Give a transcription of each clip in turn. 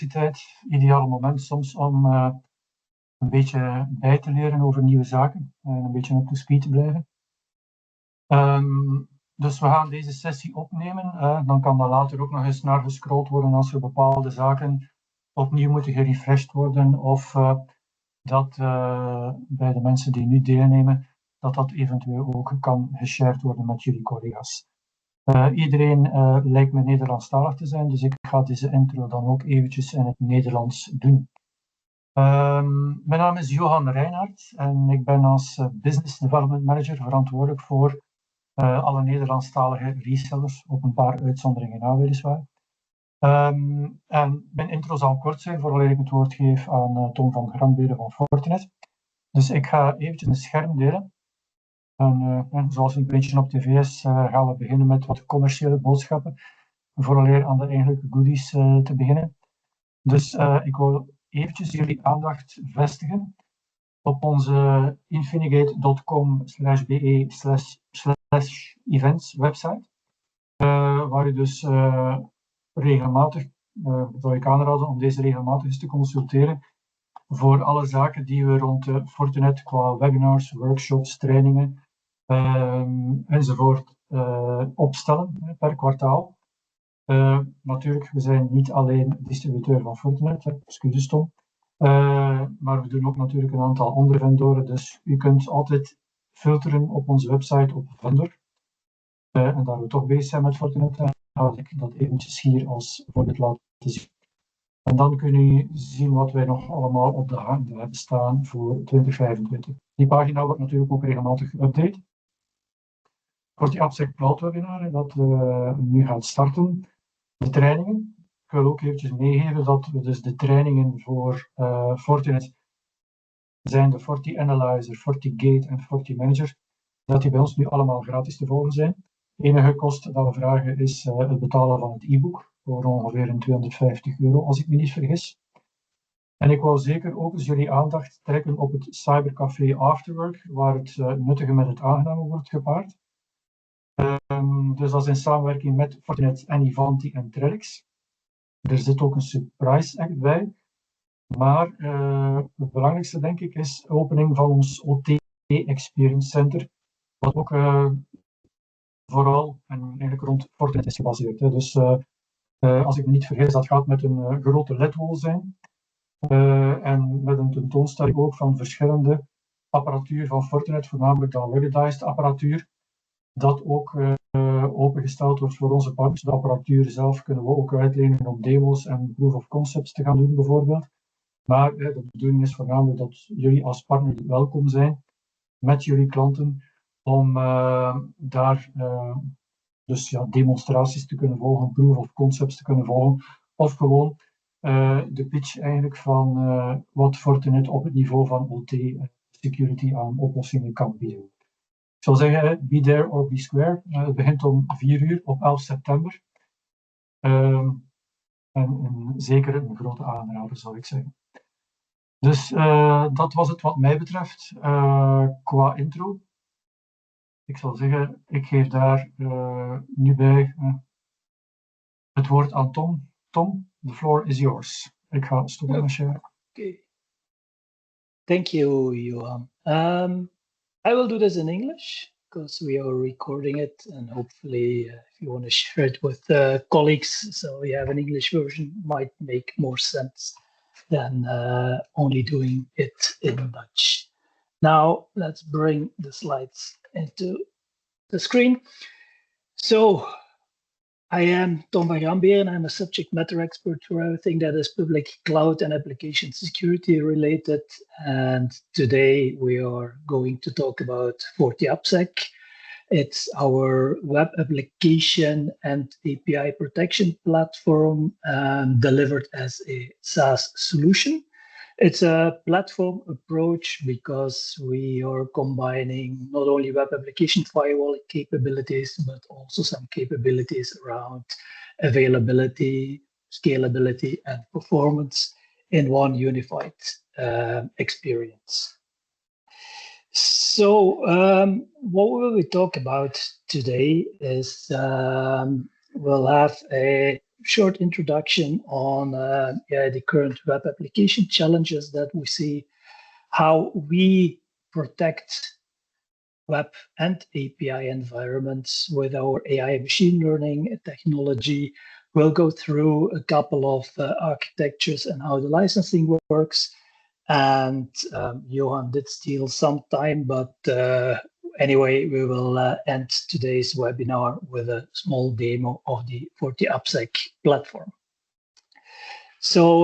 universiteit, ideaal moment soms om een beetje bij te leren over nieuwe zaken en een beetje up to speed te blijven. Dus we gaan deze sessie opnemen. Dan kan dat later ook nog eens naar gescrolld worden als er bepaalde zaken opnieuw moeten gerefreshed worden of dat bij de mensen die nu deelnemen, dat eventueel ook kan geshared worden met jullie collega's. Iedereen lijkt me Nederlandstalig te zijn, dus ik ga deze intro dan ook eventjes in het Nederlands doen. Mijn naam is Johan Reinhardt en ik ben als Business Development Manager verantwoordelijk voor alle Nederlandstalige resellers, op een paar uitzonderingen na weliswaar. En mijn intro zal kort zijn, voordat ik het woord geef aan Tom van Gramberen van Fortinet. Dus ik ga eventjes een scherm delen. En zoals een beetje op tv is, gaan we beginnen met wat commerciële boodschappen, vooraleer aan de eigenlijke goodies te beginnen. Dus ik wil eventjes jullie aandacht vestigen op onze infinigate.com/be/events website, waar je dus regelmatig, zou ik aanraden om deze regelmatig eens te consulteren voor alle zaken die we rond Fortinet qua webinars, workshops, trainingen enzovoort opstellen per kwartaal. Natuurlijk, we zijn niet alleen distributeur van Fortinet, excuses Tom, maar we doen ook natuurlijk een aantal andere vendoren, dus u kunt altijd filteren op onze website op vendor. En daar we toch bezig zijn met Fortinet, ga ik dat eventjes hier als voorbeeld laten zien. En dan kun je zien wat wij nog allemaal op de agenda hebben staan voor 2025. Die pagina wordt natuurlijk ook regelmatig geüpdate. FortiAppSec Cloud webinar, dat we nu gaan starten. De trainingen. Ik wil ook eventjes meegeven dat we dus de trainingen voor Fortinet zijn de FortiAnalyzer, FortiGate en FortiManager, dat die bij ons nu allemaal gratis te volgen zijn. De enige kost dat we vragen is het betalen van het e-book voor ongeveer €250 als ik me niet vergis. En ik wil zeker ook eens jullie aandacht trekken op het Cybercafé Afterwork, waar het nuttige met het aangename wordt gepaard. Dus dat is in samenwerking met Fortinet, Ivanti en Trellix. Er zit ook een surprise act bij. Maar het belangrijkste denk ik is de opening van ons OT Experience Center, wat ook vooral en eigenlijk rond Fortinet is gebaseerd. Hè. Dus als ik me niet vergis, dat gaat met een grote LED-wall zijn. En met een tentoonstelling ook van verschillende apparatuur van Fortinet, voornamelijk dan ruggedized apparatuur, dat ook opengesteld wordt voor onze partners. De apparatuur zelf kunnen we ook uitlenen om demo's en proof of concepts te gaan doen bijvoorbeeld. Maar de bedoeling is voornamelijk dat jullie als partner welkom zijn met jullie klanten om daar dus ja, demonstraties te kunnen volgen, proof of concepts te kunnen volgen, of gewoon de pitch eigenlijk van wat Fortinet op het niveau van OT security aan oplossingen kan bieden. Ik zou zeggen, be there or be square. Het begint om 4 uur op 11 september. En zeker een grote aanrader, zou ik zeggen. Dus dat was het wat mij betreft qua intro. Ik zal zeggen, ik geef daar nu bij het woord aan Tom. Tom, the floor is yours. Ik ga stoppen als je... Okay. Thank you, Johan. I will do this in English because we are recording it, and hopefully if you want to share it with colleagues, so you have an English version, might make more sense than only doing it in Dutch. Now, let's bring the slides into the screen. So, I am Tom van Gramberen. I'm a subject matter expert for everything that is public cloud and application security related. And today we are going to talk about FortiAppSec. It's our web application and API protection platform delivered as a SaaS solution. It's a platform approach because we are combining not only web application firewall capabilities, but also some capabilities around availability, scalability, and performance in one unified experience. So what we will talk about today is we'll have a short introduction on the current web application challenges that we see, how we protect web and API environments with our AI machine learning technology. We'll go through a couple of architectures and how the licensing works. And Johan did steal some time, but anyway, we will end today's webinar with a small demo of the FortiAppSec platform. So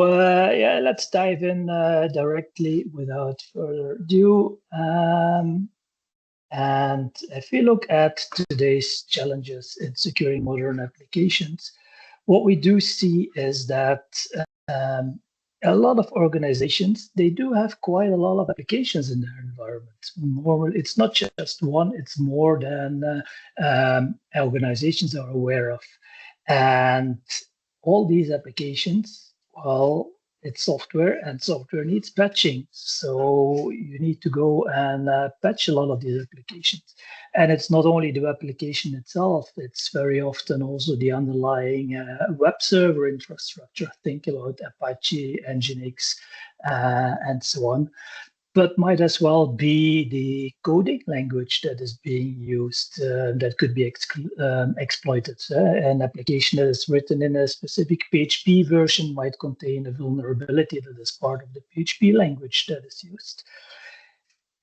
let's dive in directly without further ado. And if we look at today's challenges in securing modern applications, what we do see is that a lot of organizations, they do have quite a lot of applications in their environment. It's not just one, it's more than organizations are aware of. And all these applications, well, it's software, and software needs patching. So you need to go and patch a lot of these applications. And it's not only the application itself, it's very often also the underlying web server infrastructure. Think about Apache, Nginx, and so on. But might as well be the coding language that is being used that could be exploited. An application that is written in a specific PHP version might contain a vulnerability that is part of the PHP language that is used.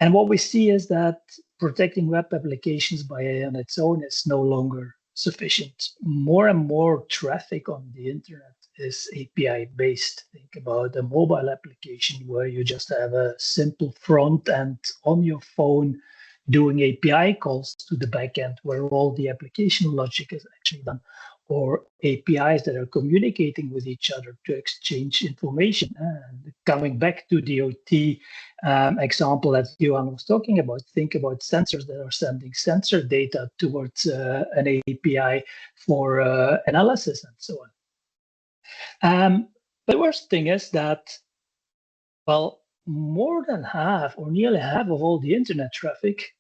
And what we see is that protecting web applications on its own is no longer sufficient. More and more traffic on the internet is API based. Think about a mobile application where you just have a simple front end on your phone doing API calls to the backend where all the application logic is actually done, or APIs that are communicating with each other to exchange information. And coming back to the OT example that Johan was talking about, think about sensors that are sending sensor data towards an API for analysis and so on. But the worst thing is that, well, more than half or nearly half of all the internet traffic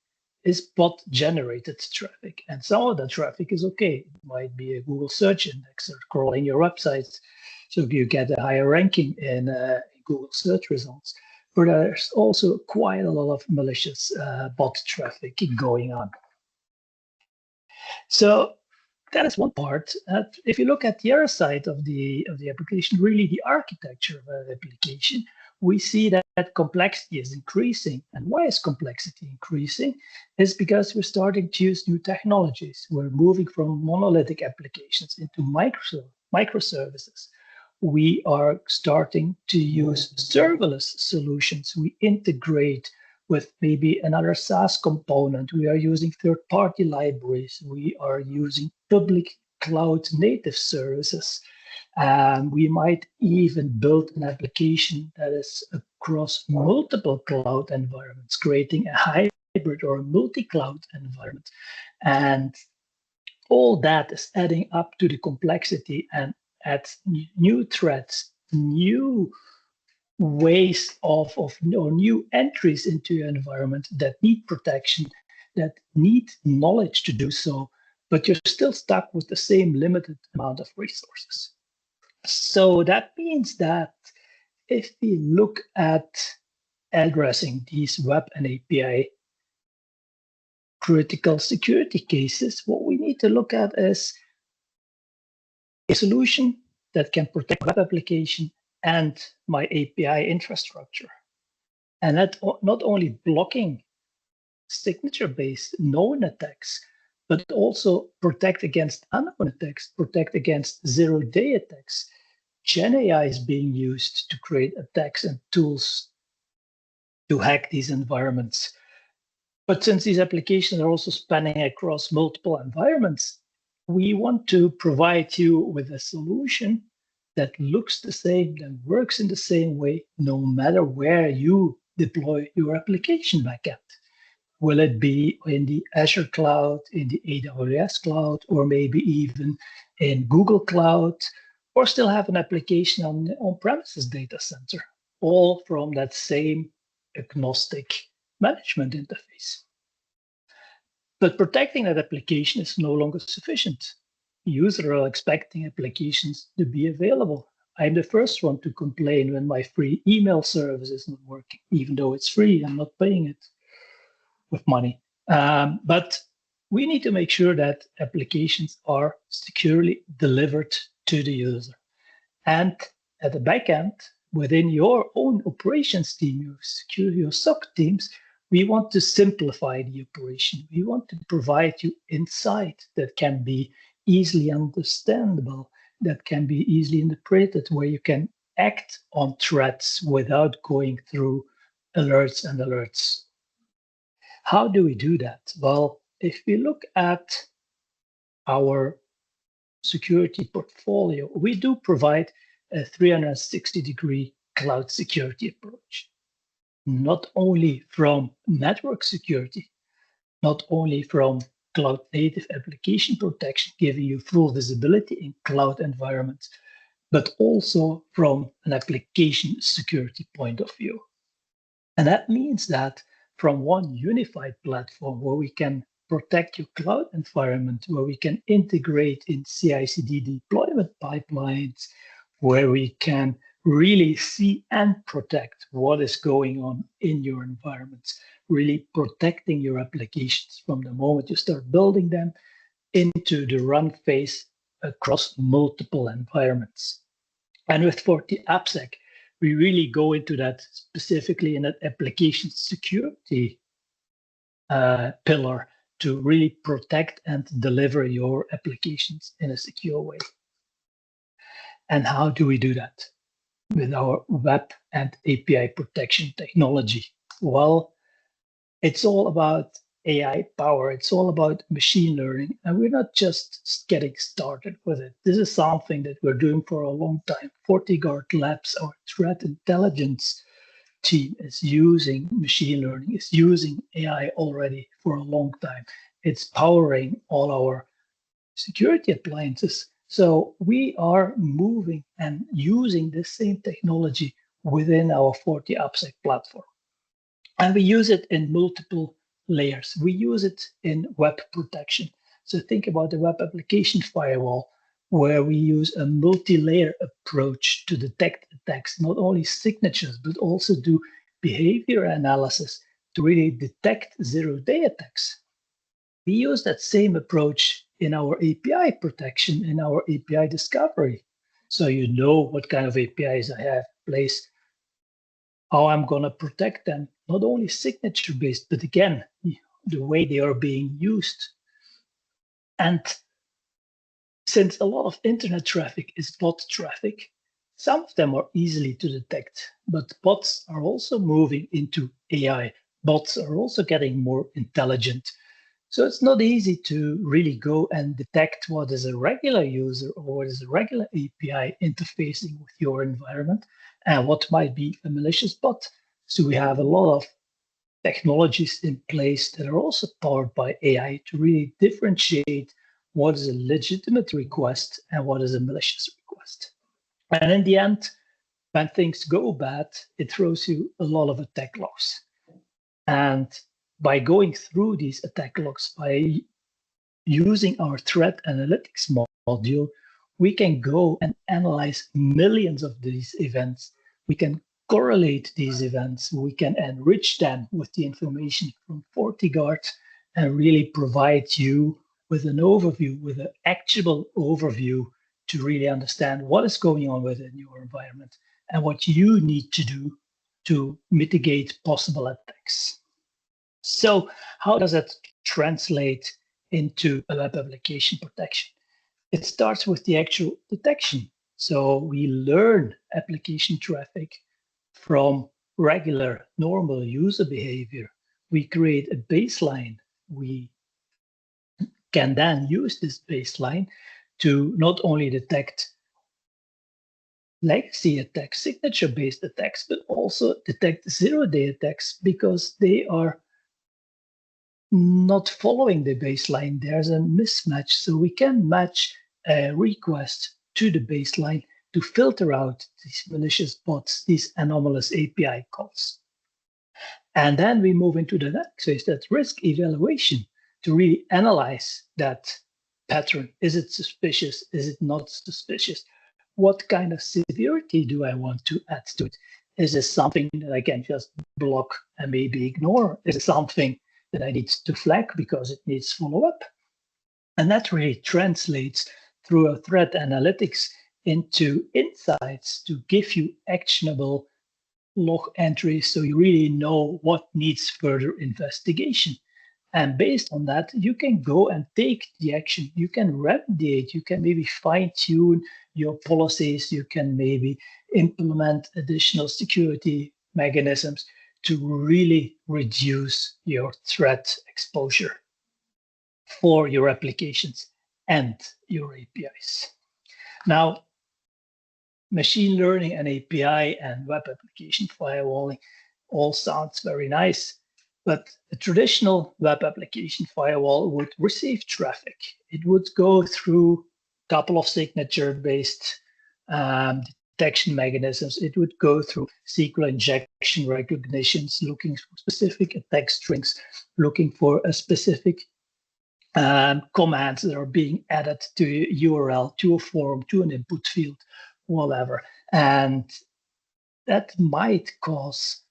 is bot-generated traffic. And some of the traffic is okay. It might be a Google search index or crawling your websites, so you get a higher ranking in Google search results. But there's also quite a lot of malicious bot traffic going on. So that is one part. If you look at the other side of the application, really the architecture of an application, we see that complexity is increasing. And why is complexity increasing? Is because we're starting to use new technologies. We're moving from monolithic applications into microservices. We are starting to use serverless solutions. We integrate with maybe another SaaS component. We are using third-party libraries. We are using public cloud native services. We might even build an application that is across multiple cloud environments, creating a hybrid or a multi-cloud environment. And all that is adding up to the complexity and adds new threats, new ways or new entries into your environment that need protection, that need knowledge to do so, but you're still stuck with the same limited amount of resources. So that means that if we look at addressing these web and API critical security cases, what we need to look at is a solution that can protect web application and my API infrastructure. And that not only blocking signature-based known attacks, but also protect against unknown attacks, protect against zero-day attacks. Gen AI is being used to create attacks and tools to hack these environments. But since these applications are also spanning across multiple environments, we want to provide you with a solution that looks the same, that works in the same way, no matter where you deploy your application backend. Will it be in the Azure cloud, in the AWS cloud, or maybe even in Google Cloud, or still have an application on the on-premises data center, all from that same agnostic management interface. But protecting that application is no longer sufficient. users are expecting applications to be available. I'm the first one to complain when my free email service is not working, even though it's free. I'm not paying it with money. But we need to make sure that applications are securely delivered to the user. And at the back end, within your own operations team, your SOC teams, we want to simplify the operation. We want to provide you insight that can be easily understandable, that can be easily interpreted, where you can act on threats without going through alerts and alerts. How do we do that? Well, if we look at our security portfolio, we do provide a 360-degree cloud security approach, not only from network security, not only from cloud native application protection, giving you full visibility in cloud environments, but also from an application security point of view. And that means that from one unified platform where we can protect your cloud environment, where we can integrate in CI/CD deployment pipelines, where we can really see and protect what is going on in your environments, really protecting your applications from the moment you start building them into the run phase across multiple environments. And with FortiAppSec, we really go into that specifically in that application security pillar to really protect and deliver your applications in a secure way. And how do we do that? With our web and API protection technology. Well, it's all about AI power. It's all about machine learning. And we're not just getting started with it. This is something that we're doing for a long time. FortiGuard Labs, our threat intelligence team, is using machine learning, is using AI already for a long time. It's powering all our security appliances. So we are moving and using the same technology within our FortiAppSec platform. And we use it in multiple layers. We use it in web protection. So think about the web application firewall, where we use a multi-layer approach to detect attacks, not only signatures, but also do behavior analysis to really detect zero-day attacks. We use that same approach in our API protection, in our API discovery. So you know what kind of APIs I have in place, how I'm going to protect them, not only signature-based, but again, the way they are being used. And since a lot of internet traffic is bot traffic, some of them are easily to detect, but bots are also moving into AI. Bots are also getting more intelligent. So it's not easy to really go and detect what is a regular user or what is a regular API interfacing with your environment and what might be a malicious bot. So we have a lot of technologies in place that are also powered by AI to really differentiate what is a legitimate request and what is a malicious request. And in the end, when things go bad, it throws you a lot of attack logs. And by going through these attack logs, by using our threat analytics module, we can go and analyze millions of these events. We can correlate these events. We can enrich them with the information from FortiGuard and really provide you with an overview, with an actionable overview to really understand what is going on within your environment and what you need to do to mitigate possible attacks. So how does that translate into a web application protection? It starts with the actual detection. So we learn application traffic from regular, normal user behavior. We create a baseline. We can then use this baseline to not only detect legacy attacks, signature-based attacks, but also detect zero-day attacks because they are not following the baseline. There's a mismatch. So we can match a request to the baseline to filter out these malicious bots, these anomalous API calls. And then we move into the next phase, that's risk evaluation, to really analyze that pattern? Is it suspicious? Is it not suspicious? What kind of severity do I want to add to it? Is this something that I can just block and maybe ignore? Is it something that I need to flag because it needs follow-up? And that really translates through a threat analytics into insights to give you actionable log entries so you really know what needs further investigation. And based on that, you can go and take the action. You can remediate, you can maybe fine tune your policies, you can maybe implement additional security mechanisms to really reduce your threat exposure for your applications and your APIs. Now, machine learning and API and web application firewalling all sounds very nice, but a traditional web application firewall would receive traffic. It would go through a couple of signature-based detection mechanisms. It would go through SQL injection recognitions, looking for specific attack strings, looking for a specific commands that are being added to a URL, to a form, to an input field, whatever. And that might cause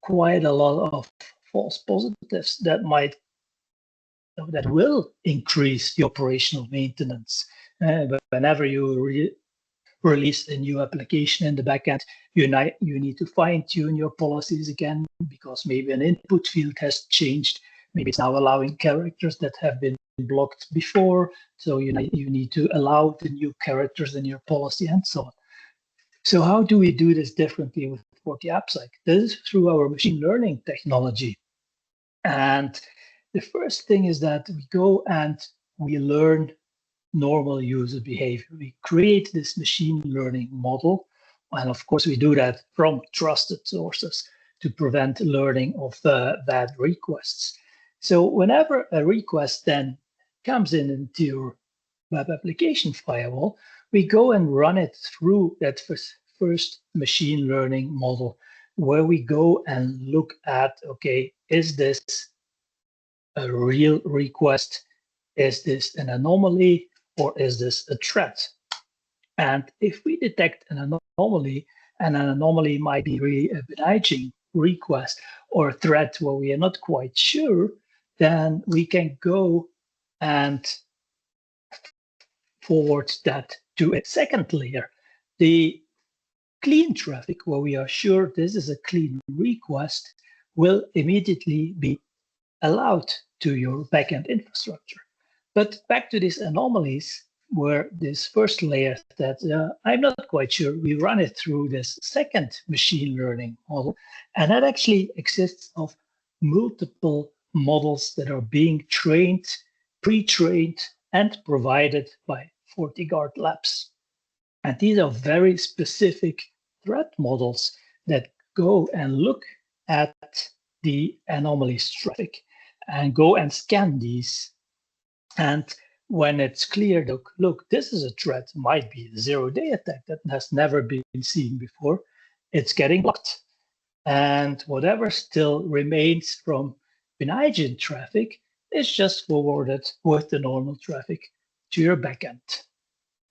quite a lot of false positives that will increase the operational maintenance. But whenever you release a new application in the backend, you need to fine tune your policies again because maybe an input field has changed. Maybe it's now allowing characters that have been blocked before. So you need to allow the new characters in your policy and so on. So how do we do this differently with FortiAppSec? This is through our machine learning technology. And the first thing is that we go and we learn normal user behavior. We create this machine learning model. And of course, we do that from trusted sources to prevent learning of bad requests. So whenever a request then comes into your web application firewall, we go and run it through that first machine learning model, where we go and look at, okay, is this a real request? Is this an anomaly? Or is this a threat? And if we detect an anomaly, and an anomaly might be really a benign request or a threat where we are not quite sure, then we can go and forward that to a second layer. The clean traffic, where we are sure this is a clean request, will immediately be allowed to your backend infrastructure. But back to these anomalies, where this first layer that I'm not quite sure, we run it through this second machine learning model. And that actually exists of multiple models that are being trained, pre-trained, and provided by FortiGuard Labs. And these are very specific threat models that go and look at the anomalies traffic and go and scan these. And when it's clear, look, this is a threat, might be a zero-day attack that has never been seen before, it's getting blocked. And whatever still remains from benign traffic is just forwarded with the normal traffic to your backend.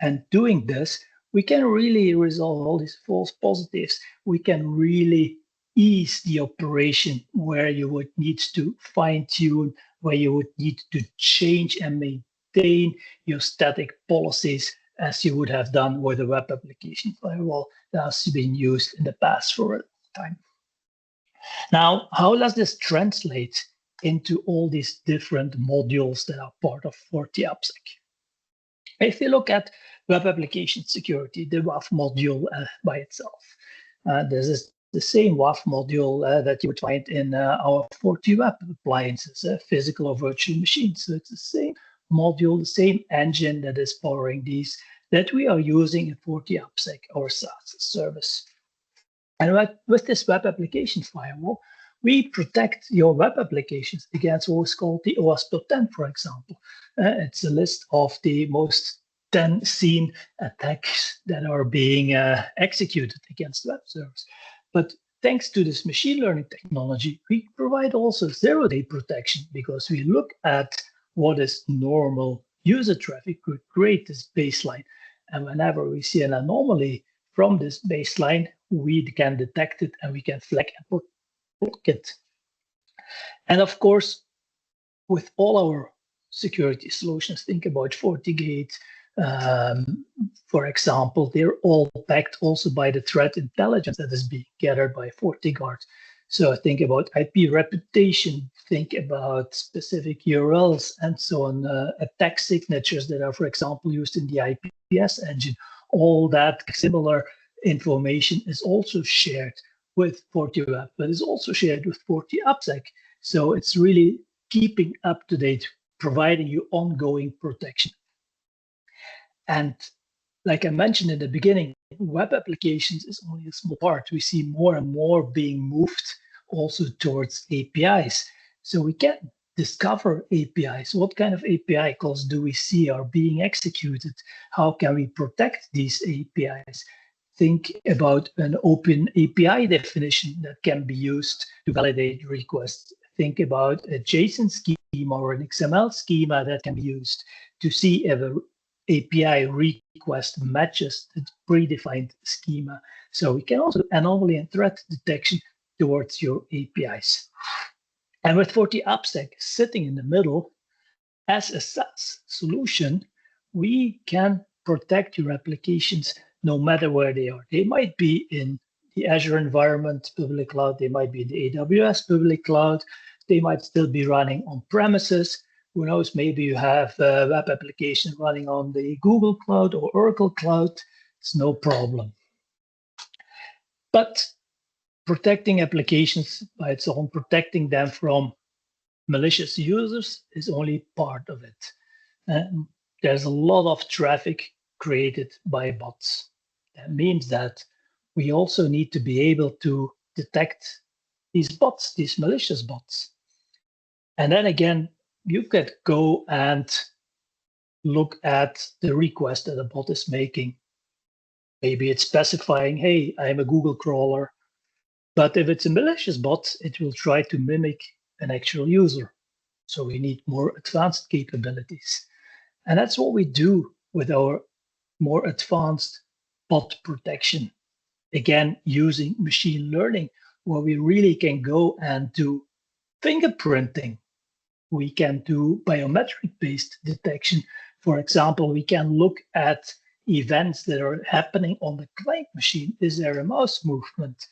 And doing this, we can really resolve all these false positives. We can really ease the operation where you would need to fine tune, where you would need to change and maintain your static policies as you would have done with a web application firewall that has been used in the past for a time. Now, how does this translate into all these different modules that are part of FortiAppSec? If you look at web application security, the WAF module by itself, this is the same WAF module that you would find in our FortiWeb appliances, physical or virtual machines. So it's the same module, the same engine that is powering these that we are using in FortiAppSec, our SaaS service. And with this web application firewall, we protect your web applications against what is called the OWASP.10, for example. It's a list of the most 10 seen attacks that are being executed against web servers. But thanks to this machine learning technology, we provide also zero-day protection because we look at what is normal user traffic could create this baseline. And whenever we see an anomaly from this baseline, we can detect it and we can flag and block it. And of course, with all our security solutions, think about FortiGate, for example, they're all backed also by the threat intelligence that is being gathered by FortiGuard. So think about IP reputation, think about specific URLs and so on, attack signatures that are, for example, used in the IPS engine. All that similar information is also shared with FortiWeb, but is also shared with FortiAppSec. So it's really keeping up to date, providing you ongoing protection. And like I mentioned in the beginning, web applications is only a small part. We see more and more being moved also towards APIs. So we can discover APIs. What kind of API calls do we see are being executed? How can we protect these APIs? Think about an open API definition that can be used to validate requests. Think about a JSON schema or an XML schema that can be used to see if an API request matches the predefined schema. So we can also anomaly and threat detection towards your APIs. And with FortiAppSec sitting in the middle as a SaaS solution, we can protect your applications no matter where they are. They might be in the Azure environment, public cloud. They might be in the AWS public cloud. They might still be running on premises. Who knows, maybe you have a web application running on the Google Cloud or Oracle Cloud. It's no problem. But protecting applications by its own, protecting them from malicious users is only part of it. There's a lot of traffic created by bots. That means that we also need to be able to detect these bots, these malicious bots. And then again, you could go and look at the request that a bot is making. Maybe it's specifying, hey, I'm a Google crawler. But if it's a malicious bot, it will try to mimic an actual user. So we need more advanced capabilities. And that's what we do with our more advanced bot protection. Again, using machine learning, where we really can go and do fingerprinting. We can do biometric-based detection. For example, we can look at events that are happening on the client machine. Is there a mouse movement?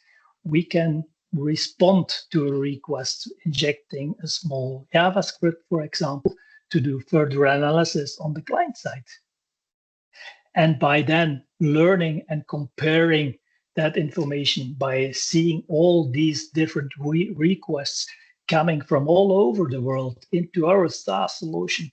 We can respond to a request, injecting a small JavaScript, for example, to do further analysis on the client side. And by then learning and comparing that information by seeing all these different requests coming from all over the world into our SaaS solution,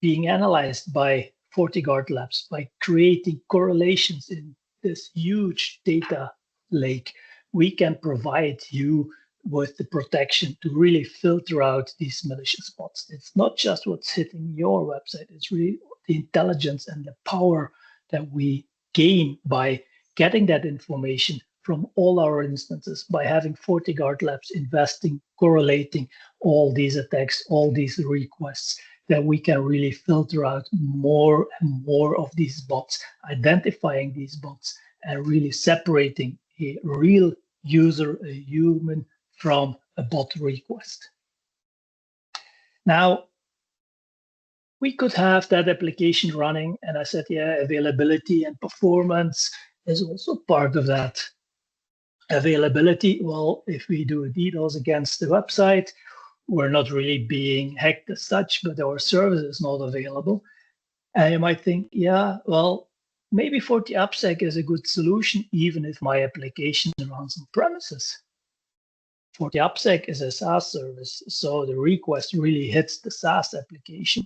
being analyzed by FortiGuard Labs, by creating correlations in this huge data lake, we can provide you with the protection to really filter out these malicious bots. It's not just what's hitting your website, it's really the intelligence and the power that we gain by getting that information from all our instances, by having FortiGuard Labs investing, correlating all these attacks, all these requests, that we can really filter out more and more of these bots, identifying these bots, and really separating a real user, a human, from a bot request. Now, we could have that application running, and I said, yeah, availability and performance is also part of that. Availability, well, if we do a DDoS against the website, we're not really being hacked as such, but our service is not available. And you might think, yeah, well, maybe FortiAppSec is a good solution, even if my application runs on premises. FortiAppSec is a SaaS service, so the request really hits the SaaS application.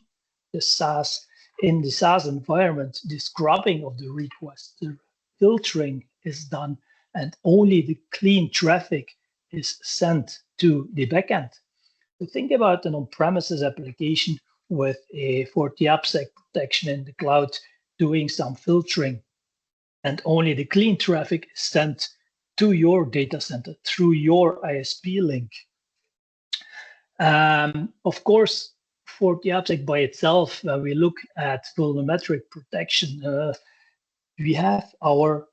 The SaaS, in the SaaS environment, the scrubbing of the request, the filtering is done, and only the clean traffic is sent to the backend. So think about an on-premises application with a FortiAppSec protection in the cloud doing some filtering, and only the clean traffic is sent to your data center through your ISP link. Of course, FortiAppSec by itself, when we look at volumetric protection, we have our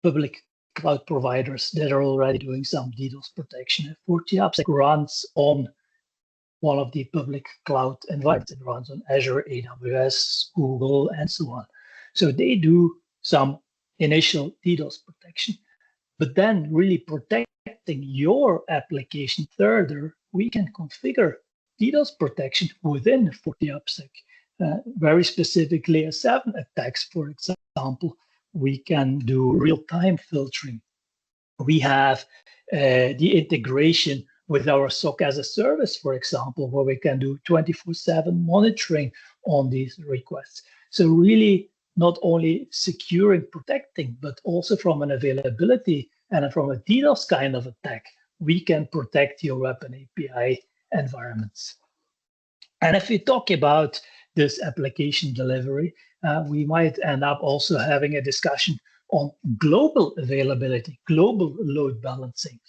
public cloud providers that are already doing some DDoS protection. FortiAppSec runs on one of the public cloud environments. It runs on Azure, AWS, Google, and so on. So they do some initial DDoS protection. But then really protecting your application further, we can configure DDoS protection within FortiAppSec. Very specifically, a 7 attacks, for example, we can do real-time filtering. We have the integration with our SOC as a service, for example, where we can do 24/7 monitoring on these requests. So really not only securing, protecting, but also from an availability and from a DDoS kind of attack, we can protect your web and API environments. And if we talk about this application delivery, we might end up also having a discussion on global availability, global load balancing.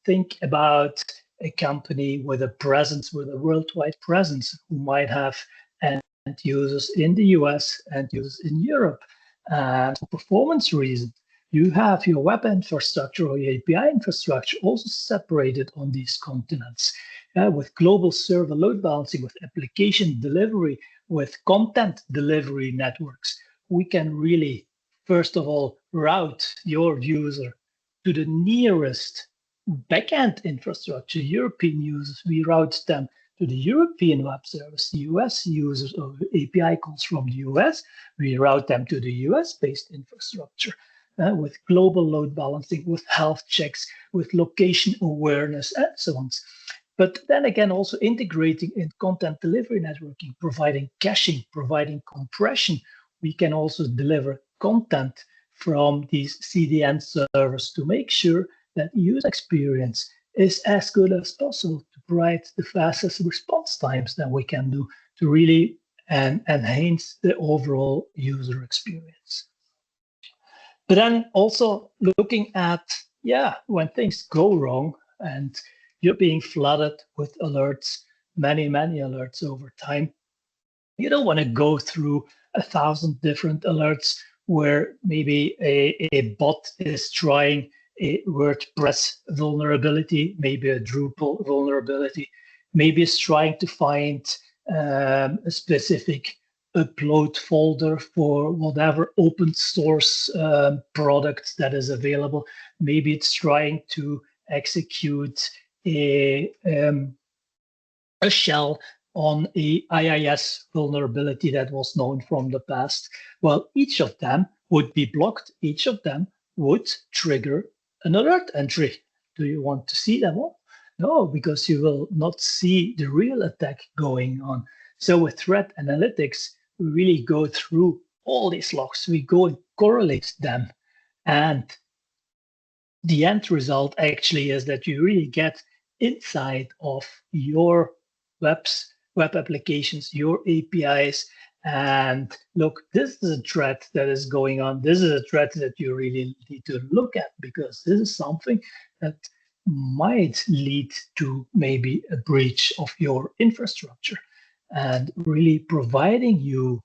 Think about a company with a presence, with a worldwide presence, who might have end users in the US and users in Europe. And for performance reasons, you have your web infrastructure or your API infrastructure also separated on these continents. With global server load balancing, with application delivery, with content delivery networks, we can really, first of all, route your user to the nearest backend infrastructure. European users, we route them to the European web service. The US users or API calls from the US, we route them to the US-based infrastructure with global load balancing, with health checks, with location awareness, and so on. But then again, also integrating in content delivery networking, providing caching, providing compression. We can also deliver content from these CDN servers to make sure that user experience is as good as possible to provide the fastest response times that we can do to really enhance the overall user experience. But then also looking at, when things go wrong and you're being flooded with alerts, many alerts over time, you don't want to go through 1,000 different alerts where maybe a bot is trying a WordPress vulnerability, maybe a Drupal vulnerability, maybe it's trying to find a specific upload folder for whatever open source product that is available. Maybe it's trying to execute a shell on a IIS vulnerability that was known from the past. Well, each of them would be blocked. Each of them would trigger an alert entry. Do you want to see them all? No, because you will not see the real attack going on. So with threat analytics, we really go through all these logs. We go and correlate them. And the end result actually is that you really get insight of your web applications, your APIs, and look, this is a threat that is going on. This is a threat that you really need to look at because this is something that might lead to maybe a breach of your infrastructure, and really providing you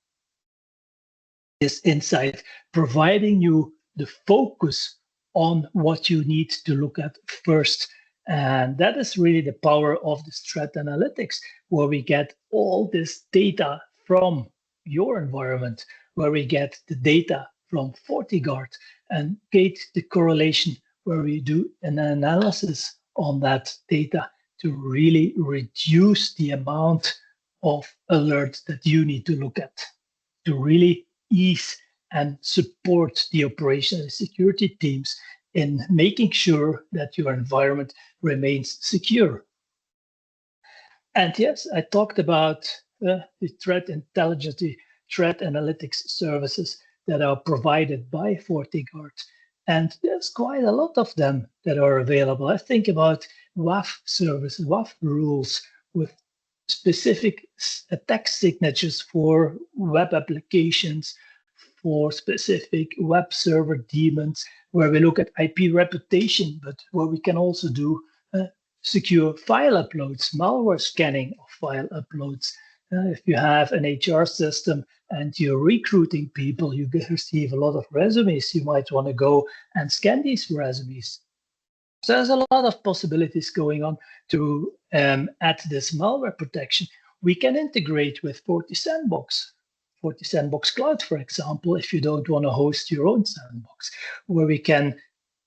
this insight, providing you the focus on what you need to look at first. And that is really the power of this threat analytics, where we get all this data from your environment, where we get the data from FortiGuard and get the correlation, where we do an analysis on that data to really reduce the amount of alerts that you need to look at, to really ease and support the operational security teams in making sure that your environment remains secure. And yes, I talked about the threat intelligence, the threat analytics services that are provided by FortiGuard. And there's quite a lot of them that are available. I think about WAF services, WAF rules with specific attack signatures for web applications, for specific web server daemons, where we look at IP reputation, but where we can also do secure file uploads, malware scanning of file uploads. If you have an HR system and you're recruiting people, you receive a lot of resumes. You might want to go and scan these resumes. So there's a lot of possibilities going on to add this malware protection. We can integrate with FortiSandbox Cloud, for example, if you don't want to host your own sandbox, where we can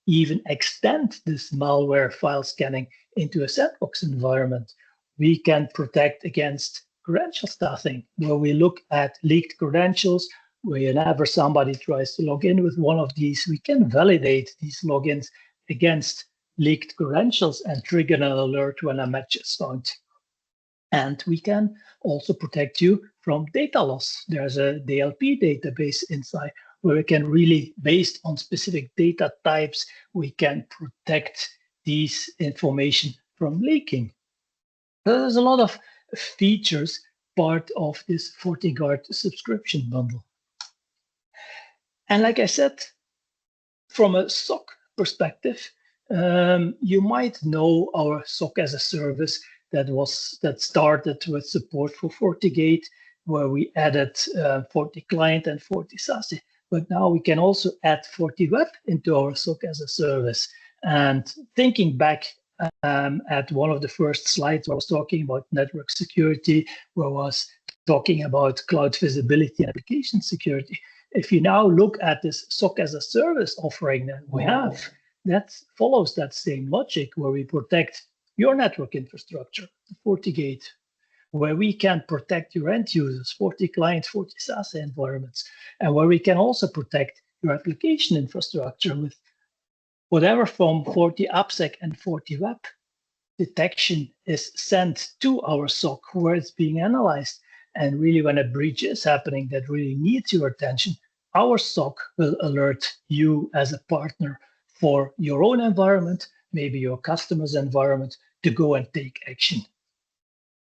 even extend this malware file scanning into a sandbox environment. We can protect against credential stuffing, where we look at leaked credentials. Whenever somebody tries to log in with one of these, we can validate these logins against leaked credentials and trigger an alert when a match is found. And we can also protect you from data loss. There's a DLP database inside where we can really, based on specific data types, we can protect these information from leaking. So there's a lot of features part of this FortiGuard subscription bundle. And like I said, from a SOC perspective, you might know our SOC as a service that started with support for FortiGate, where we added FortiClient and FortiSASE. But now we can also add FortiWeb into our SOC as a service. And thinking back at one of the first slides where I was talking about network security, where I was talking about cloud visibility and application security. If you now look at this SOC as a service offering that we have, that follows that same logic where we protect your network infrastructure, the FortiGate, where we can protect your end users, FortiClient, FortiSASE environments, and where we can also protect your application infrastructure with whatever from FortiAppSec and FortiWeb detection is sent to our SOC where it's being analyzed. And really, when a breach is happening that really needs your attention, our SOC will alert you as a partner for your own environment, maybe your customer's environment, to go and take action.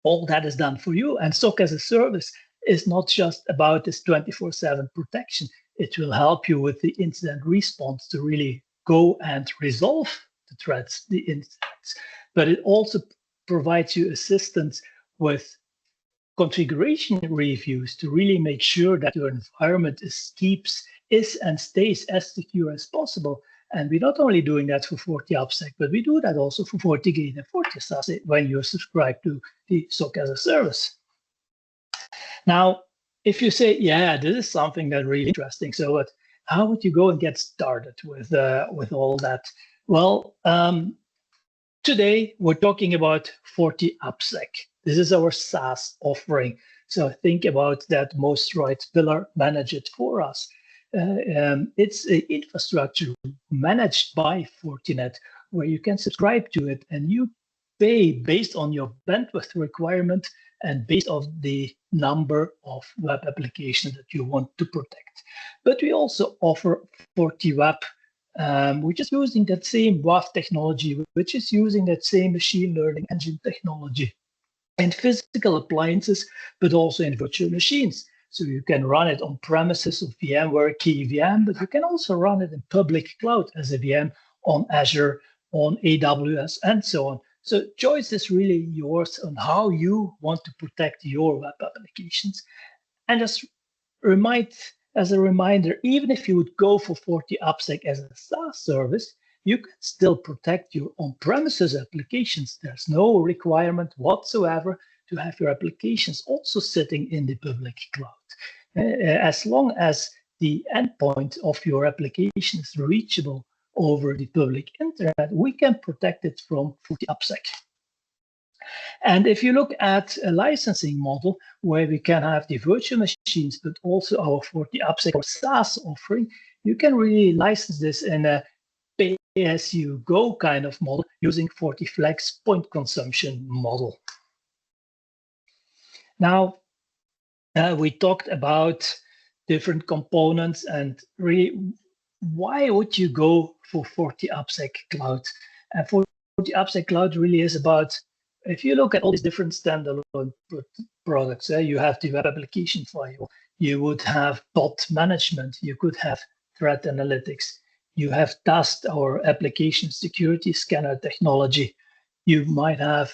All that is done for you. And SOC as a service is not just about this 24/7 protection. It will help you with the incident response to really go and resolve the threats, the incidents. But it also provides you assistance with configuration reviews to really make sure that your environment is and stays as secure as possible. And we're not only doing that for FortiAppSec, but we do that also for FortiGate and FortiSASE when you subscribe to the SOC as a service. Now, if you say, yeah, this is something that's really interesting, so what? How would you go and get started with all that? Well, today we're talking about FortiAppSec. This is our SaaS offering. So think about that most right pillar, manage it for us. It's an infrastructure managed by Fortinet, where you can subscribe to it and you pay based on your bandwidth requirement and based on the number of web applications that you want to protect. But we also offer FortiWeb, which is using that same WAF technology, which is using that same machine learning engine technology in physical appliances, but also in virtual machines. So you can run it on premises of VMware key VM, but you can also run it in public cloud as a VM on Azure, on AWS, and so on. So choice is really yours on how you want to protect your web applications. And just as a reminder, even if you would go for FortiAppSec as a SaaS service, you can still protect your on-premises applications. There's no requirement whatsoever to have your applications also sitting in the public cloud. As long as the endpoint of your application is reachable over the public internet, we can protect it from FortiAppSec. And if you look at a licensing model where we can have the virtual machines, but also our FortiAppSec or SaaS offering, you can really license this in a pay-as-you-go kind of model using FortiFlex point consumption model. Now, we talked about different components and really why would you go for FortiAppSec Cloud? And FortiAppSec Cloud really is about, if you look at all these different standalone products, you have the web application firewall, you would have bot management, you could have threat analytics, you have Dust, our application security scanner technology, You might have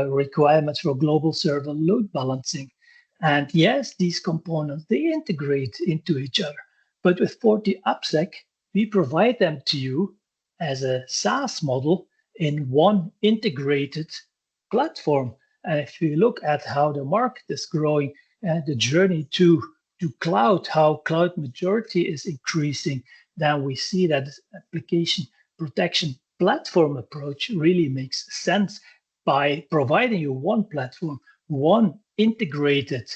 requirements for global server load balancing. And yes, these components, they integrate into each other. But with FortiAppSec, we provide them to you as a SaaS model in one integrated platform. And if you look at how the market is growing and the journey to cloud, how cloud majority is increasing, then we see that this application protection platform approach really makes sense by providing you one platform, one integrated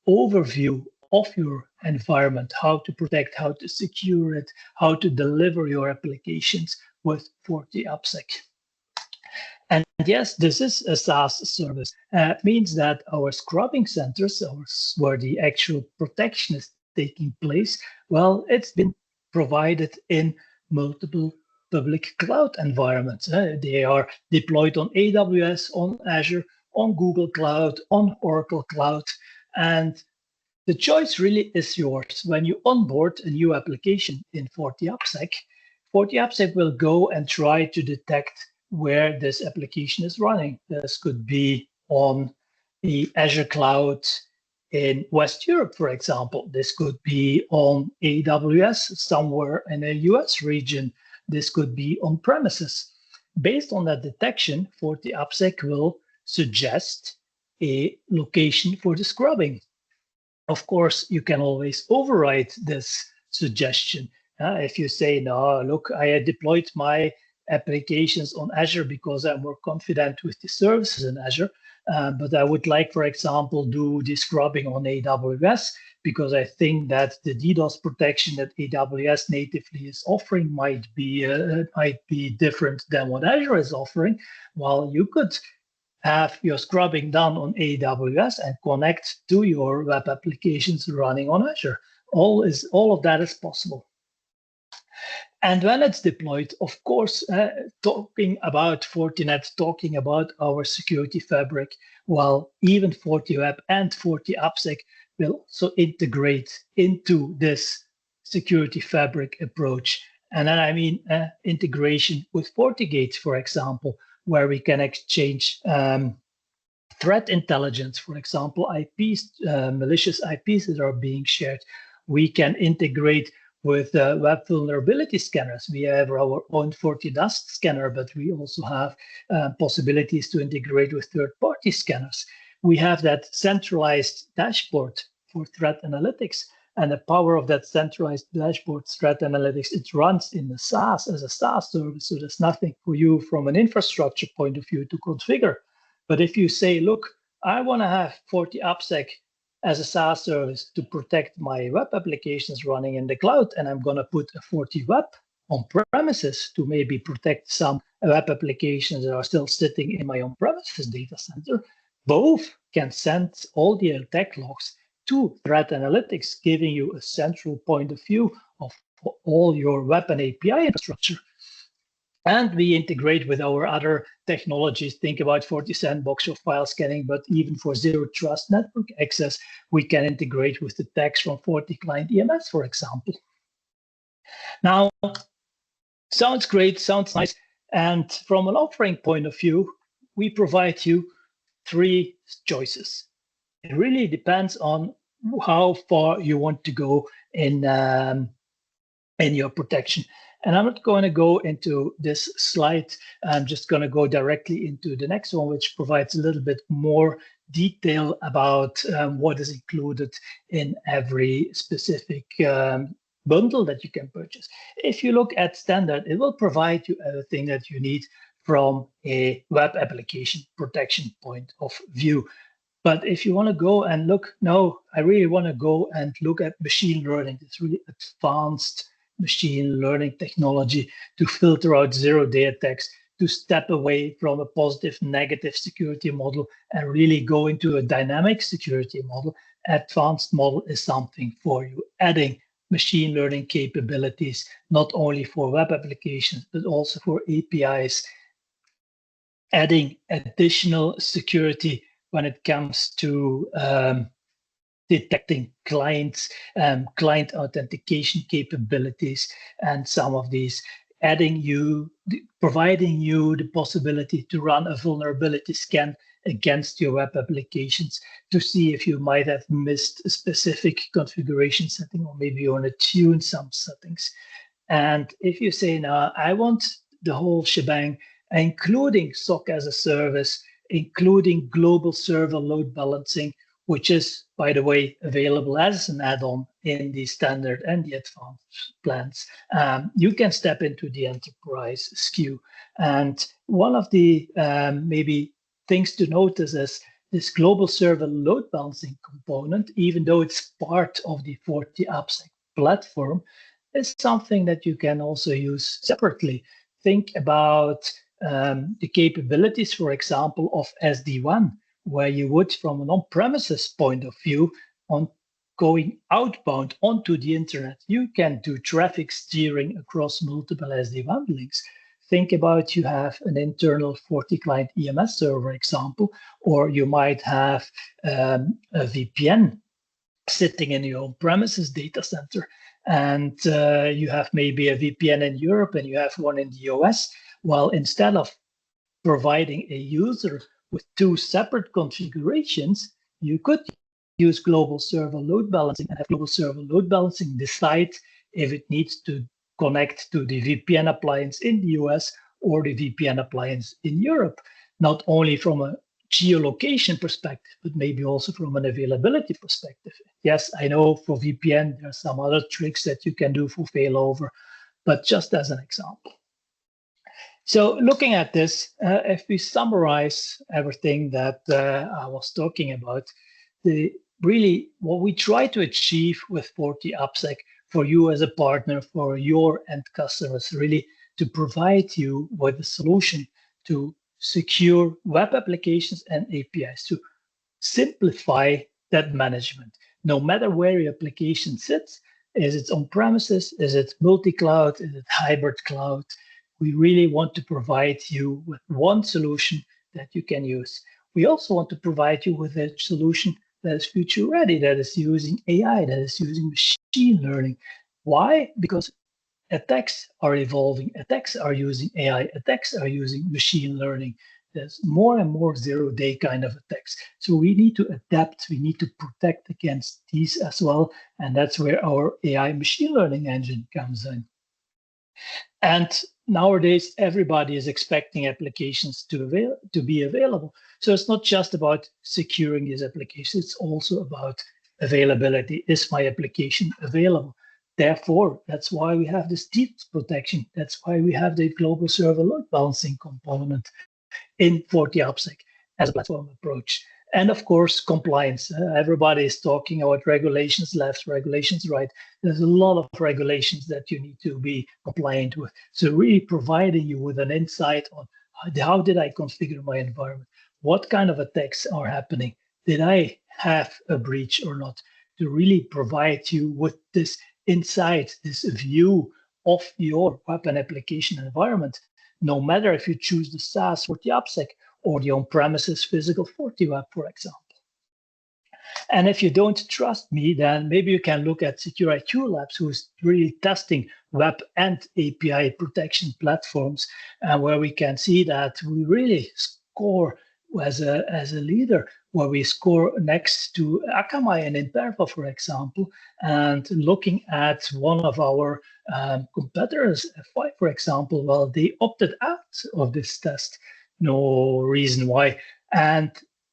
overview of your environment, how to protect, how to secure it, how to deliver your applications with FortiAppSec. And yes, this is a SaaS service. It means that our scrubbing centers, where the actual protection is taking place, well, it's been provided in multiple public cloud environments. They are deployed on AWS, on Azure, on Google Cloud, on Oracle Cloud. And the choice really is yours. When you onboard a new application in FortiAppSec, FortiAppSec will go and try to detect where this application is running. This could be on the Azure cloud in West Europe, for example. This could be on AWS somewhere in a US region. This could be on premises. Based on that detection, FortiAppSec will suggest a location for the scrubbing. Of course, you can always override this suggestion. If you say, no, look, I deployed my applications on Azure because I'm more confident with the services in Azure, but I would like, for example, do the scrubbing on AWS because I think that the DDoS protection that AWS natively is offering might be different than what Azure is offering. Well, you could have your scrubbing done on AWS and connect to your web applications running on Azure. All of that is possible. And when it's deployed, of course, talking about Fortinet, talking about our security fabric, well, even FortiWeb and FortiAppSec will also integrate into this security fabric approach. And then I mean integration with FortiGate, for example, where we can exchange threat intelligence, for example, IPs, malicious IPs that are being shared. We can integrate with web vulnerability scanners. We have our own FortiDust scanner, but we also have possibilities to integrate with third-party scanners. We have that centralized dashboard for threat analytics. And the power of that centralized dashboard threat analytics, it runs in the SaaS as a SaaS service. So there's nothing for you from an infrastructure point of view to configure. But if you say, look, I want to have FortiAppSec as a SaaS service to protect my web applications running in the cloud, and I'm going to put a FortiWeb on premises to maybe protect some web applications that are still sitting in my on-premises data center, both can send all the attack logs to threat analytics, giving you a central point of view of all your web and API infrastructure. And we integrate with our other technologies. Think about FortiSandbox or file scanning, but even for zero trust network access, we can integrate with the tags from FortiClient EMS, for example. Now, sounds great, sounds nice. And from an offering point of view, we provide you 3 choices. It really depends on how far you want to go in your protection. And I'm not going to go into this slide. I'm just going to go directly into the next one, which provides a little bit more detail about what is included in every specific bundle that you can purchase. If you look at standard, it will provide you everything that you need from a web application protection point of view. But if you want to go and look, no, I really want to go and look at machine learning. It's really advanced machine learning technology to filter out zero-day attacks, to step away from a positive, negative security model and really go into a dynamic security model. Advanced model is something for you, adding machine learning capabilities, not only for web applications, but also for APIs, adding additional security when it comes to detecting clients, client authentication capabilities, and some of these providing you the possibility to run a vulnerability scan against your web applications to see if you might have missed a specific configuration setting, or maybe you want to tune some settings. And if you say, now I want the whole shebang, including SOC as a service, including global server load balancing, which is, by the way, available as an add-on in the standard and the advanced plans, you can step into the enterprise SKU. And one of the maybe things to notice is this global server load balancing component, even though it's part of the FortiAppSec platform, is something that you can also use separately. Think about the capabilities, for example, of SD-WAN, where you would, from an on-premises point of view, on going outbound onto the internet, you can do traffic steering across multiple SD-WAN links. Think about you have an internal FortiClient EMS server example, or you might have a VPN sitting in your on-premises data center, and you have maybe a VPN in Europe and you have one in the US. Well, instead of providing a user with two separate configurations, you could use global server load balancing and have global server load balancing decide if it needs to connect to the VPN appliance in the US or the VPN appliance in Europe, not only from a geolocation perspective, but maybe also from an availability perspective. Yes, I know for VPN, there are some other tricks that you can do for failover, but just as an example. So looking at this, if we summarize everything that I was talking about, really what we try to achieve with FortiAppSec for you as a partner, for your end customers, really to provide you with a solution to secure web applications and APIs, to simplify that management. No matter where your application sits, is it on premises, is it multi-cloud, is it hybrid cloud, we really want to provide you with one solution that you can use. We also want to provide you with a solution that is future ready, that is using AI, that is using machine learning. Why? Because attacks are evolving, attacks are using AI, attacks are using machine learning. There's more and more zero-day kind of attacks. So we need to adapt, we need to protect against these as well. And that's where our AI machine learning engine comes in. And nowadays, everybody is expecting applications to be available. So it's not just about securing these applications, it's also about availability. Is my application available? Therefore, that's why we have this DDoS protection. That's why we have the global server load balancing component in FortiAppSec as a platform approach. And of course, compliance. Everybody is talking about regulations left, regulations right. There's a lot of regulations that you need to be compliant with. So really providing you with an insight on how did I configure my environment? What kind of attacks are happening? Did I have a breach or not? To really provide you with this insight, this view of your web and application environment, no matter if you choose the SaaS FortiAppSec or the on-premises physical FortiWeb, for example. And if you don't trust me, then maybe you can look at SecurityQ Labs, who is really testing web and API protection platforms, and where we can see that we really score as a leader, where we score next to Akamai and Imperva, for example. And looking at one of our competitors, F5, for example, well, they opted out of this test. No reason why. And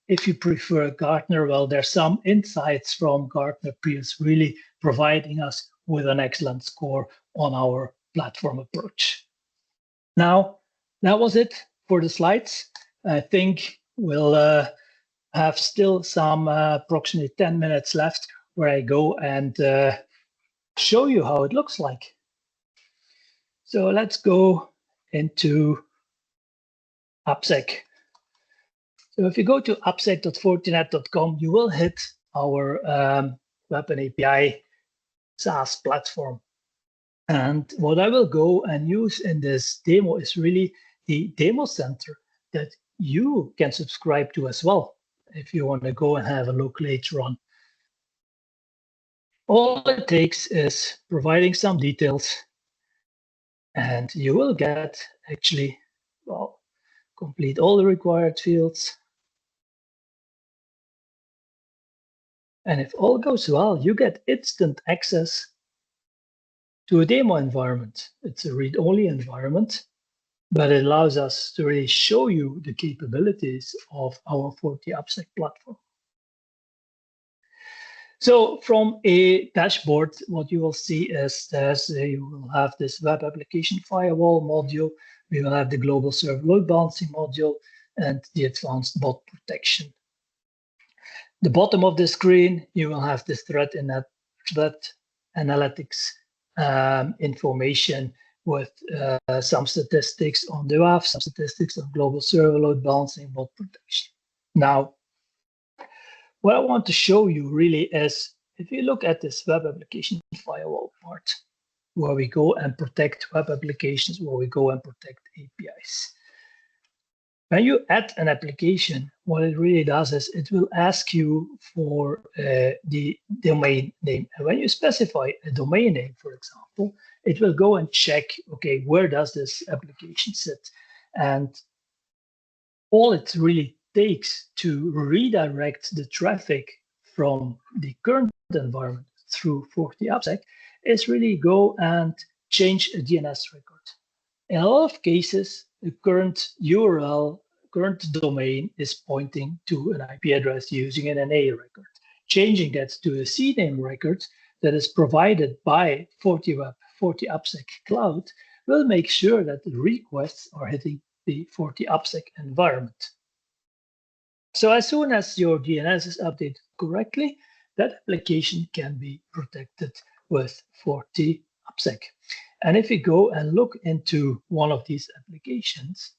if you prefer Gartner, well, there's some insights from Gartner peers really providing us with an excellent score on our platform approach. Now, that was it for the slides. I think we'll have still some approximately 10 minutes left where I go and show you how it looks like. So let's go into AppSec. So if you go to appsec.fortinet.com, you will hit our Web and API SaaS platform. And what I will go and use in this demo is really the demo center that you can subscribe to as well, if you want to go and have a look later on. All it takes is providing some details And you will get actually, well, complete all the required fields. And if all goes well, you get instant access to a demo environment. It's a read-only environment, but it allows us to really show you the capabilities of our FortiAppSec platform. So from a dashboard, what you will see is you will have this web application firewall module, we will have the global server load balancing module, and the advanced bot protection. The bottom of the screen, you will have the threat analytics information with some statistics on the WAF, some statistics on global server load balancing, bot protection. Now, what I want to show you really is, if you look at this web application firewall part, where we go and protect web applications, where we go and protect APIs. When you add an application, what it really does is it will ask you for the domain name. And when you specify a domain name, for example, it will go and check, okay, where does this application sit? And all it really takes to redirect the traffic from the current environment through FortiAppSec is really go and change a DNS record. In a lot of cases, the current URL, current domain is pointing to an IP address using an NA record. Changing that to a CNAME record that is provided by FortiAppSec Cloud will make sure that the requests are hitting the FortiAppSec environment. So as soon as your DNS is updated correctly, that application can be protected with FortiAppSec. And if you go and look into one of these applications,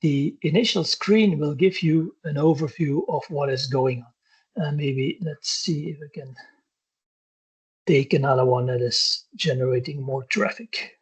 the initial screen will give you an overview of what is going on. Maybe let's see if I can take another one that is generating more traffic.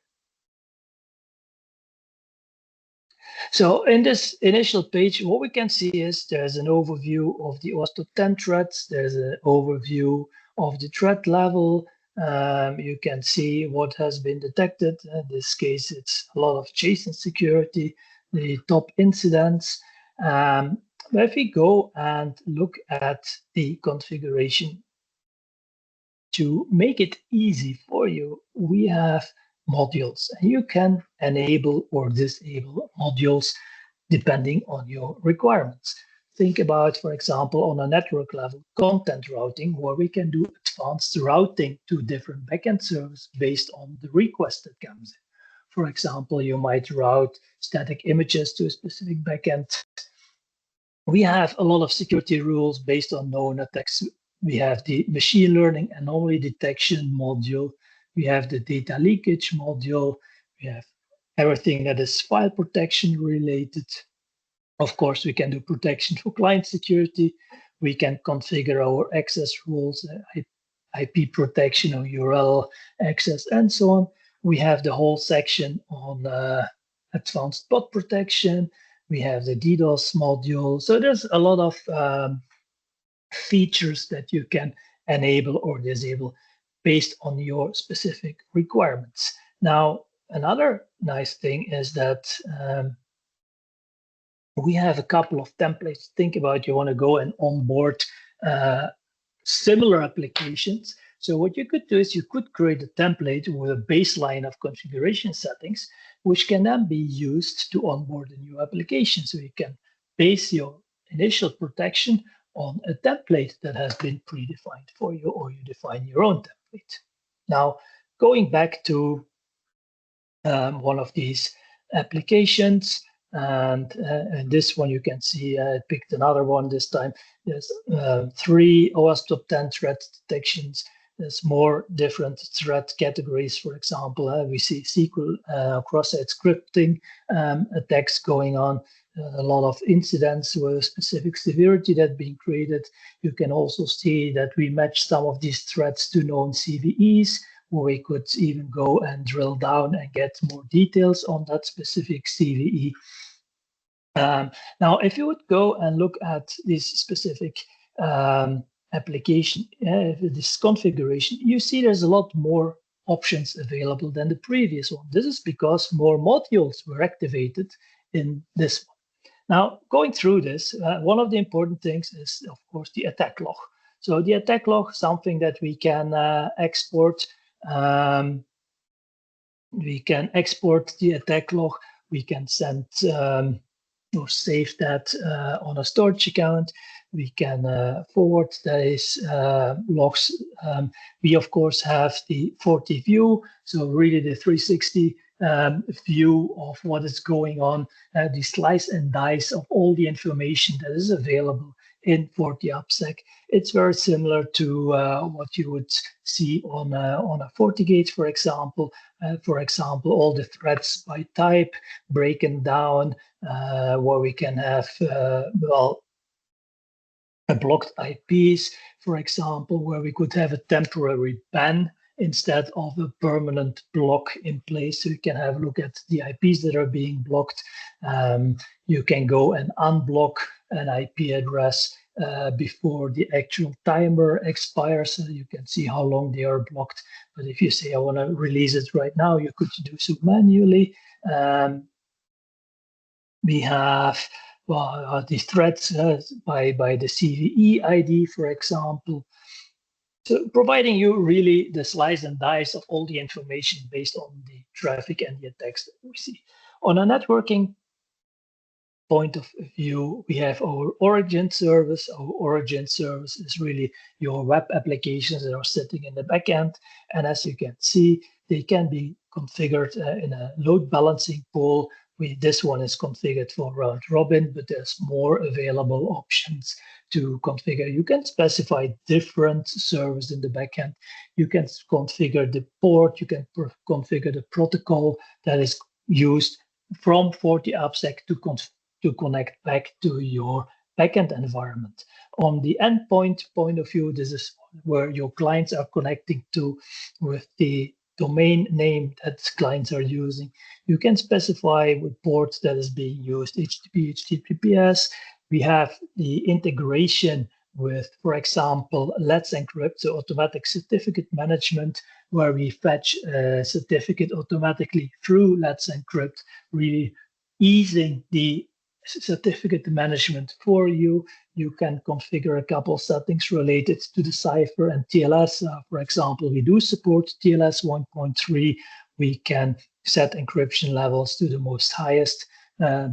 So in this initial page, what we can see is there's an overview of the OWASP top 10 threats. There's an overview of the threat level. You can see what has been detected. In this case, it's a lot of JSON security, the top incidents. But if we go and look at the configuration, to make it easy for you, we have modules, and you can enable or disable modules depending on your requirements. Think about, for example, on a network level, content routing, where we can do advanced routing to different backend servers based on the request that comes in. For example, you might route static images to a specific backend. We have a lot of security rules based on known attacks. We have the machine learning anomaly detection module. We have the data leakage module. We have everything that is file protection related. Of course, we can do protection for client security. We can configure our access rules, IP protection or URL access, and so on. We have the whole section on advanced bot protection. We have the DDoS module. So there's a lot of features that you can enable or disable based on your specific requirements. Now, another nice thing is that we have a couple of templates. Think about, you want to go and onboard similar applications. So what you could do is you could create a template with a baseline of configuration settings, which can then be used to onboard a new application. So you can base your initial protection on a template that has been predefined for you, or you define your own template. Now, going back to one of these applications, and this one you can see I picked another one this time. There's 3 OWASP top 10 threat detections. There's more different threat categories. For example, we see SQL cross-site scripting attacks going on. A lot of incidents with specific severity that being created. You can also see that we match some of these threats to known CVEs, where we could even go and drill down and get more details on that specific CVE. Now, if you would go and look at this specific application, this configuration, you see there's a lot more options available than the previous one. This is because more modules were activated in this one. Now, going through this, one of the important things is, of course, the attack log. So the attack log, something that we can export. We can export the attack log. We can send or save that on a storage account. We can forward these logs. We, of course, have the FortiView, so really the 360 view of what is going on, the slice and dice of all the information that is available in FortiAppSec. It's very similar to what you would see on a FortiGate, for example. All the threads by type broken down, where we can have blocked IPs, for example, where we could have a temporary ban instead of a permanent block in place. So you can have a look at the IPs that are being blocked. You can go and unblock an IP address before the actual timer expires, so you can see how long they are blocked. But if you say, I want to release it right now, you could do so manually. We have the threads by the CVE ID, for example. So providing you really the slice and dice of all the information based on the traffic and the attacks that we see. On a networking point of view, we have our origin service. Our origin service is really your web applications that are sitting in the backend. And as you can see, they can be configured in a load balancing pool. This one is configured for round robin, but there's more available options to configure. You can specify different servers in the backend. You can configure the port. You can configure the protocol that is used from FortiAppSec to connect back to your backend environment. On the endpoint point of view, this is where your clients are connecting to with the domain name that clients are using. You can specify what ports that is being used, HTTP, HTTPS. We have the integration with, for example, Let's Encrypt, so automatic certificate management, where we fetch a certificate automatically through Let's Encrypt, really easing the certificate management for you. You can configure a couple settings related to the cipher and TLS. For example, we do support TLS 1.3. We can set encryption levels to the most highest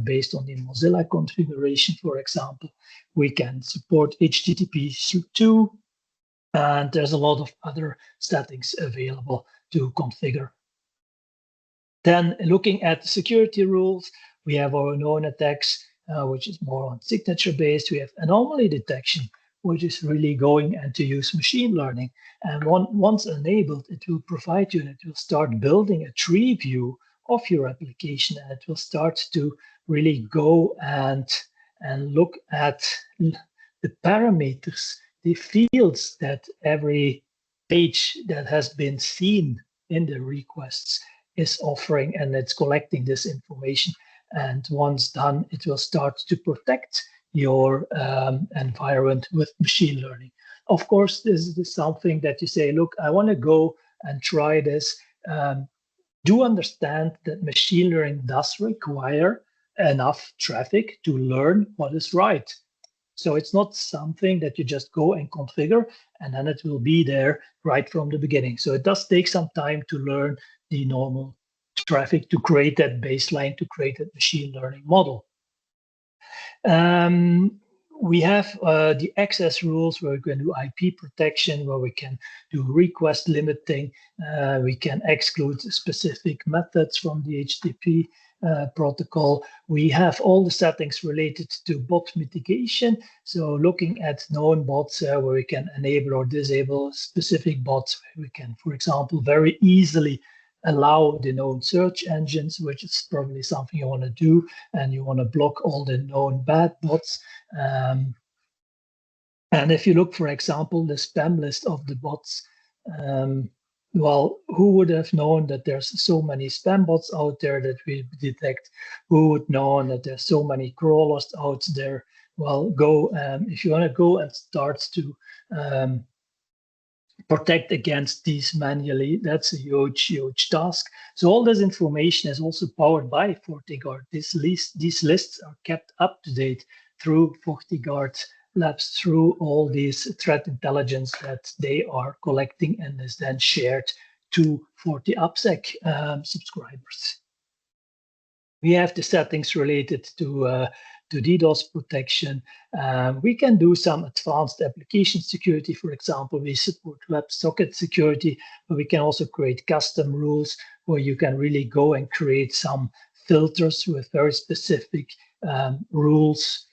based on the Mozilla configuration, for example. We can support HTTP 2, and there's a lot of other settings available to configure. Then looking at the security rules, we have our known attacks, which is more on signature-based. We have anomaly detection, which is really going and to use machine learning. And once enabled, it will provide you and it will start building a tree view of your application, and it will start to really go and look at the parameters, the fields that every page that has been seen in the requests is offering, and it's collecting this information. And once done, it will start to protect your environment with machine learning. Of course, this is something that you say, look, I want to go and try this. Do understand that machine learning does require enough traffic to learn what is right. So it's not something that you just go and configure and then it will be there right from the beginning. So it does take some time to learn the normal traffic to create that baseline, to create that machine learning model. We have the access rules where we can do IP protection, where we can do request limiting. We can exclude specific methods from the HTTP protocol. We have all the settings related to bot mitigation. So looking at known bots where we can enable or disable specific bots, we can, for example, very easily allow the known search engines, which is probably something you want to do, and you want to block all the known bad bots. And if you look, for example, the spam list of the bots, well, who would have known that there's so many spam bots out there that we detect? Who would know that there's so many crawlers out there? Well, go if you want to go and start to protect against these manually. That's a huge task. So all this information is also powered by FortiGuard. These lists are kept up to date through FortiGuard labs, through all these threat intelligence that they are collecting and is then shared to FortiAppSec subscribers. We have the settings related to DDoS protection. We can do some advanced application security. For example, we support WebSocket security, but we can also create custom rules where you can really go and create some filters with very specific rules.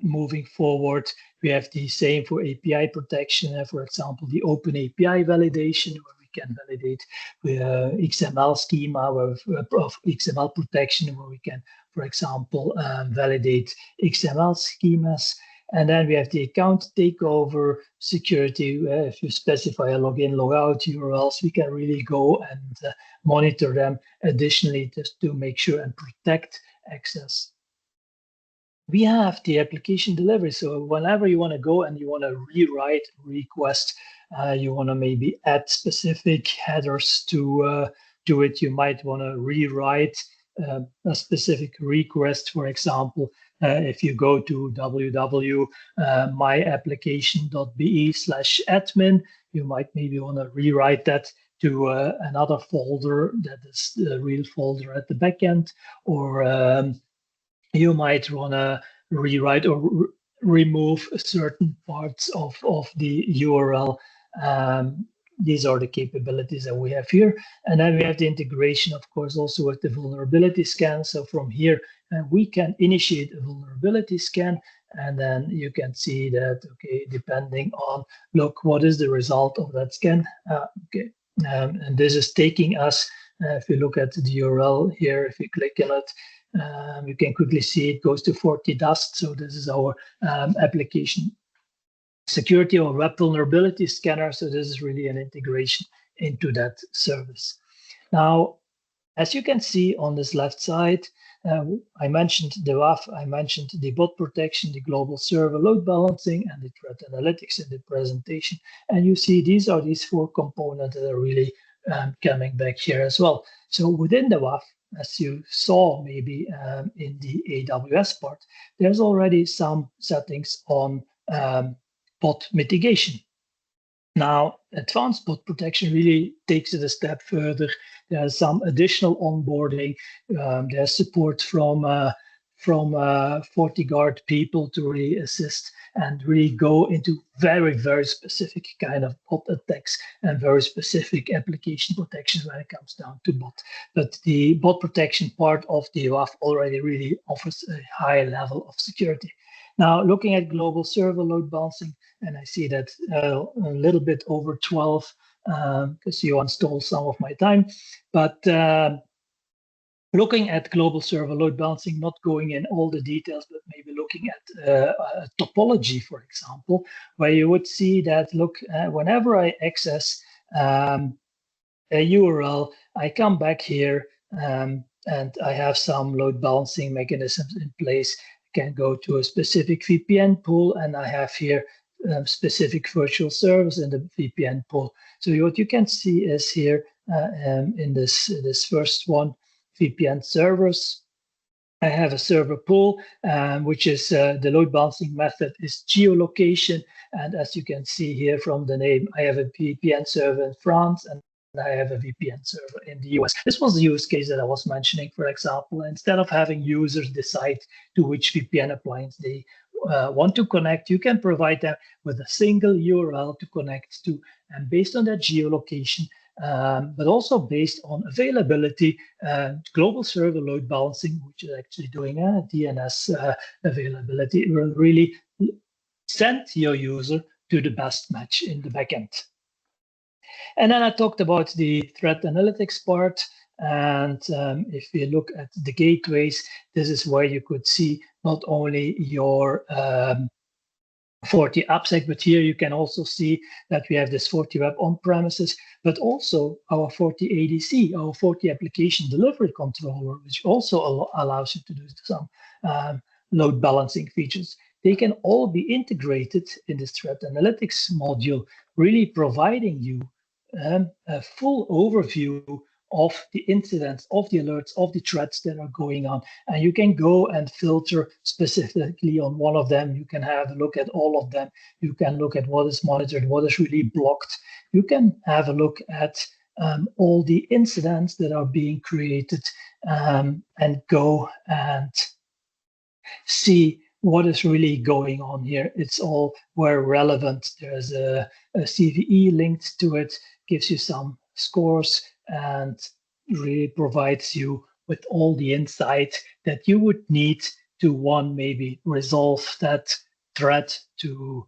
Moving forward, we have the same for API protection. For example, the open API validation, where we can validate with XML schema of XML protection, where we can, for example, validate XML schemas. And then we have the account takeover security. If you specify a login, logout URLs, we can really go and monitor them additionally just to make sure and protect access. We have the application delivery. So whenever you want to go and you want to rewrite request, you want to maybe add specific headers to it. You might want to rewrite a specific request. For example, if you go to www.myapplication.be/admin, you might maybe want to rewrite that to another folder that is the real folder at the backend, or you might want to rewrite or remove certain parts of the URL. These are the capabilities that we have here. And then we have the integration, of course, also with the vulnerability scan. So from here, we can initiate a vulnerability scan. And then you can see that, okay, depending on, look, what is the result of that scan? And this is taking us, if you look at the URL here, if you click on it, you can quickly see it goes to FortiDust. So this is our application security or web vulnerability scanner. So this is really an integration into that service. Now, as you can see on this left side, I mentioned the WAF, I mentioned the bot protection, the global server load balancing, and the threat analytics in the presentation. And you see these are these four components that are really coming back here as well. So within the WAF, as you saw maybe in the AWS part, there's already some settings on bot mitigation. Now, advanced bot protection really takes it a step further. There's some additional onboarding. There's support from FortiGuard people to really assist and really go into very, very specific kind of bot attacks and very specific application protections when it comes down to bot. But the bot protection part of the WAF already really offers a high level of security. Now, looking at global server load balancing, and I see that a little bit over 12, because you installed some of my time. But looking at global server load balancing, not going in all the details, but maybe looking at a topology, for example, where you would see that, look, whenever I access a URL, I come back here and I have some load balancing mechanisms in place. I can go to a specific VPN pool, and I have here specific virtual servers in the VPN pool. So what you can see is here in this first one, VPN servers. I have a server pool, which is the load balancing method is geolocation. And as you can see here from the name, I have a VPN server in France and I have a VPN server in the US. This was the use case that I was mentioning, for example. Instead of having users decide to which VPN appliance they want to connect, you can provide them with a single URL to connect to. And based on that geolocation, but also based on availability, global server load balancing, which is actually doing DNS availability, will really send your user to the best match in the backend. And then I talked about the threat analytics part. And if you look at the gateways, this is where you could see not only your FortiAppSec, but here you can also see that we have this FortiWeb on-premises, but also our FortiADC, our Forti Application Delivery Controller, which also allows you to do some load balancing features. they can all be integrated in this threat analytics module, really providing you a full overview of the incidents, of the alerts, of the threats that are going on. And you can go and filter specifically on one of them. You can have a look at all of them. You can look at what is monitored, what is really blocked. You can have a look at all the incidents that are being created and go and see what is really going on here. It's all where relevant. There's a CVE linked to it, gives you some scores, and really provides you with all the insight that you would need to, one, maybe resolve that threat, to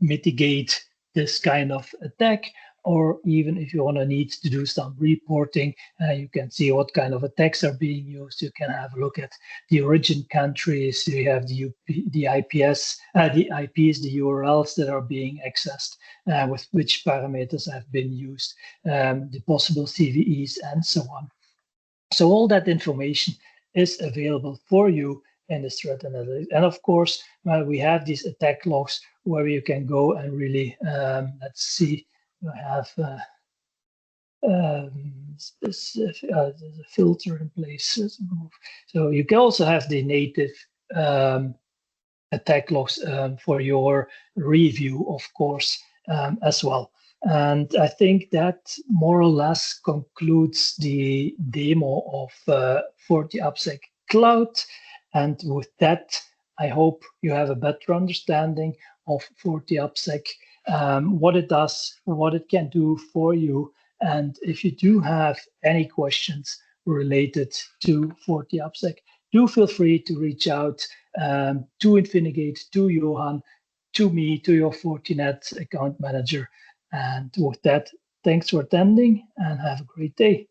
mitigate this kind of attack, or even if you want to need to do some reporting, you can see what kind of attacks are being used. You can have a look at the origin countries. You have the IPs, the URLs that are being accessed, with which parameters have been used, the possible CVEs, and so on. So all that information is available for you in the threat analytics. And of course, we have these attack logs where you can go and really, let's see, you have specific, there's a filter in place. So you can also have the native attack logs for your review, of course, as well. And I think that more or less concludes the demo of FortiAppSec Cloud. And with that, I hope you have a better understanding of FortiAppSec, what it does, what it can do for you. And if you do have any questions related to FortiAppSec, do feel free to reach out to Infinigate, to Johan, to me, to your Fortinet account manager. And with that, thanks for attending and have a great day.